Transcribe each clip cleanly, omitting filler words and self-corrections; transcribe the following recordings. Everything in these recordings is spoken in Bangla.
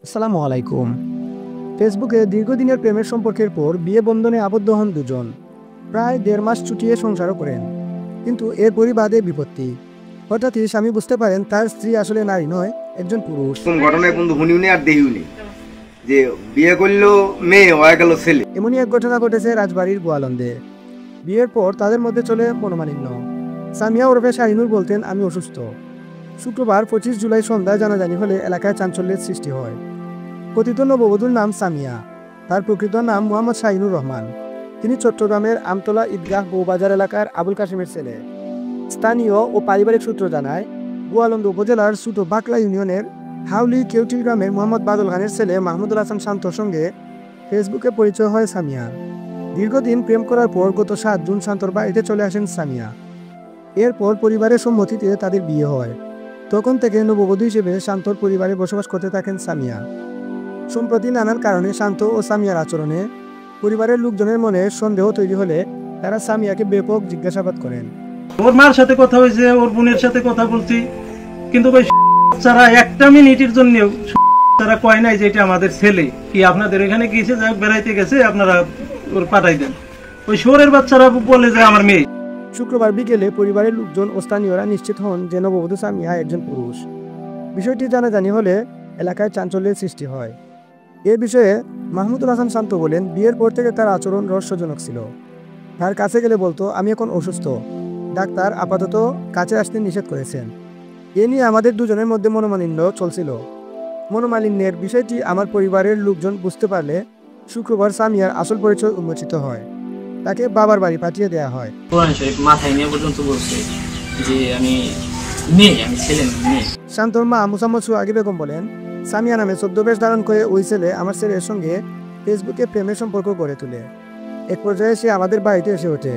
আসসালামু আলাইকুম। ফেসবুকে দীর্ঘদিনের প্রেমের সম্পর্কের পর বিয়ে বন্ধনে আবদ্ধ হন দুজন। প্রায় ১.৫ মাস চুটিয়ে সংসারও করেন, কিন্তু এরপরই বাদে বিপত্তি। হঠাৎই স্বামী বুঝতে পারেন তার স্ত্রী আসলে নারী নয়, একজন পুরুষ। কোন ঘটনায় বন্ধু শুনিও নি আর দেখিও নি যে বিয়ে করলো মেয়ে হয়ে গেল ছেলে। এমনই এক ঘটনা ঘটেছে রাজবাড়ির গোয়ালন্দে। বিয়ের পর তাদের মধ্যে চলে মনোমালিন্য। সামিয়া ওরফে শাহিনুর বলতেন, আমি অসুস্থ। শুক্রবার ২৫ জুলাই সন্ধ্যায় জানাজানি হলে এলাকায় চাঞ্চল্যের সৃষ্টি হয়। কথিত নববধূর নাম সামিয়া, তার প্রকৃত নাম মোহাম্মদ শাহিনুর রহমান। তিনি চট্টগ্রামের আমতলা ঈদগাহ বউবাজার এলাকার আবুল কাশিমের ছেলে। স্থানীয় ও পারিবারিক সূত্র জানায়, গোয়ালন্দ উপজেলার ছোট বাকলা ইউনিয়নের হাউলি কেউটিল গ্রামের মোহাম্মদ বাদল খানের ছেলে মাহমুদুল হাসান শান্তর সঙ্গে ফেসবুকে পরিচয় হয় সামিয়ার। দীর্ঘদিন প্রেম করার পর গত ৭ জুন শান্তর বাড়িতে চলে আসেন সামিয়া। এরপর পরিবারের সম্মতিতে তাদের বিয়ে হয়। তখন থেকে নববধূ হিসেবে শান্তর পরিবারে বসবাস করতে থাকেন সামিয়া। সম্প্রতি নানান কারণে শান্ত ও সামিয়ার আচরণে পরিবারের লোকজনের মনে সন্দেহ তৈরি হলে তারা সামিয়াকে ব্যাপক জিজ্ঞাসাবাদ করেন। ওর মার সাথে কথা হয়েছে, ওর বোনের সাথে কথা বলছি, কিন্তু ওই তারা একটা মিনিটের জন্য তারা কয় নাই যে এটা আমাদের ছেলে, কি আপনাদের এখানে গিয়েছে, যাই বেড়াইতে গেছে, আপনারা ওর পাঠাই দেন। ওই শহরের বাচ্চারা বলে যে আমার মেয়ে। শুক্রবার বিকেলে পরিবারের লোকজন ও স্থানীয়রা নিশ্চিত হন যে নববধূ সামিয়া একজন পুরুষ। বিষয়টি জানাজানি হলে এলাকায় চাঞ্চল্যের সৃষ্টি হয়। এ বিষয়ে মাহমুদুল হাসান শান্ত বলেন, বিয়ের পর থেকে তার আচরণ রহস্যজনক ছিল। তার কাছে গেলে বলতো, আমি এখন অসুস্থ, ডাক্তার আপাতত কাছে আসতে নিষেধ করেছেন। এ নিয়ে আমাদের দুজনের মধ্যে মনোমালিন্য চলছিল। মনোমালিন্যের বিষয়টি আমার পরিবারের লোকজন বুঝতে পারলে শুক্রবার সামিয়ার আসল পরিচয় উন্মোচিত হয়। তাকে বাবার বাড়ি পাঠিয়ে দেওয়া হয়। কোরআন শরীফ মাথায় নিয়ে পর্যন্ত বলছে যে আমি ছেলে মেয়ে। শান্তর মা মুসাম্মদ সুহাগী বেগম বলেন, সামিয়া নামে ছদ্মবেশ ধারণ করে ওই ছেলে আমার ছেলের সঙ্গে ফেসবুকে প্রেমের সম্পর্ক গড়ে তোলে। এক পর্যায়ে সে আমাদের বাড়িতে এসে ওঠে।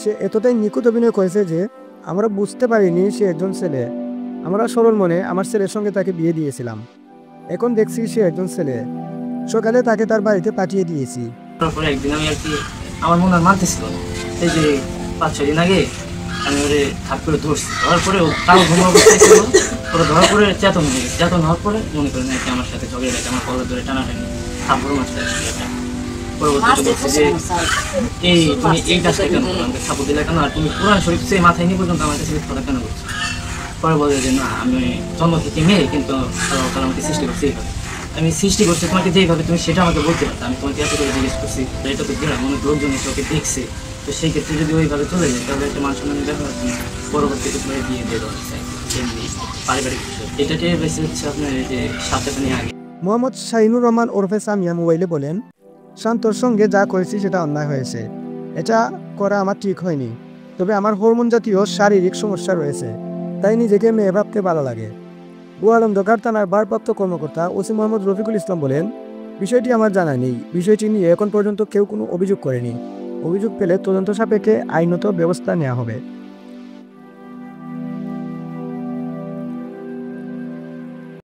সে এতটাই নিখুঁত অভিনয় করেছে যে আমরা বুঝতে পারিনি সে একজন ছেলে। আমরা সরল মনে আমার ছেলের সঙ্গে তাকে বিয়ে দিয়েছিলাম। এখন দেখছি সে একজন ছেলে। সকালে তাকে তার বাড়িতে পাঠিয়ে দিয়েছি। তারপরে একদিন আমি আর কি আমার মনে আর মানতেছিল না। এই যে ৫-৬ দিন আগে আমি ওরে হাত করে ধরছি, ধরার পরে ও তাও ঘুম অবস্থায় ছিল। ওরা ধরার পরে চেতন হয়ে গেছে। চেতন হওয়ার পরে মনে করেন নাকি আমার সাথে ঝগড়া লাগে, আমার কলার ধরে টানাটানি, থাপ্পড় মারতে। পরবর্তীতে বলছে যে এই তুমি এই কাজটা কেন করো, আমাকে থাপ্পড় দিলে কেন, আর তুমি কোরআন শরীফ সে মাথায় নিয়ে পর্যন্ত আমার কাছে কথা কেন করছো। পরে বলে যে না, আমি জন্ম থেকে মেয়ে, কিন্তু তারা আমাকে সৃষ্টি করছে এইভাবে। আমি সৃষ্টি করছি তোমাকে যেইভাবে, তুমি সেটা আমাকে বলতে পারতো। আমি তোমাকে এত করে জিজ্ঞেস করছি, এটা তো গ্রাম অনেক লোকজন এসে ওকে দেখছে, তো সেই ক্ষেত্রে যদি ওইভাবে চলে যায় তাহলে একটা মান সম্মানের ব্যাপার আছে। পরবর্তীতে তোমার বিয়ে দিয়ে দেওয়া চাই, এমনি পারিবারিক বিষয়। এটাকে বেশি হচ্ছে আপনার এই যে সাতটা নিয়ে আগে। মোহাম্মদ শাহিনুর রহমান ওরফে সামিয়া মোবাইলে বলেন, শান্তর সঙ্গে যা করেছি সেটা অন্যায় হয়েছে। এটা করা আমার ঠিক হয়নি। তবে আমার হরমোন জাতীয় শারীরিক সমস্যা রয়েছে, তাই নিজেকে মেয়ে ভাবতে ভালো লাগে। গোয়ালন্দ থানার ভারপ্রাপ্ত কর্মকর্তা ওসি মোহাম্মদ রফিকুল ইসলাম বলেন, বিষয়টি আমার জানা নেই। বিষয়টি নিয়ে এখন পর্যন্ত কেউ কোনো অভিযোগ করেনি। অভিযোগ পেলে তদন্ত সাপেক্ষে আইনত ব্যবস্থা নেওয়া হবে।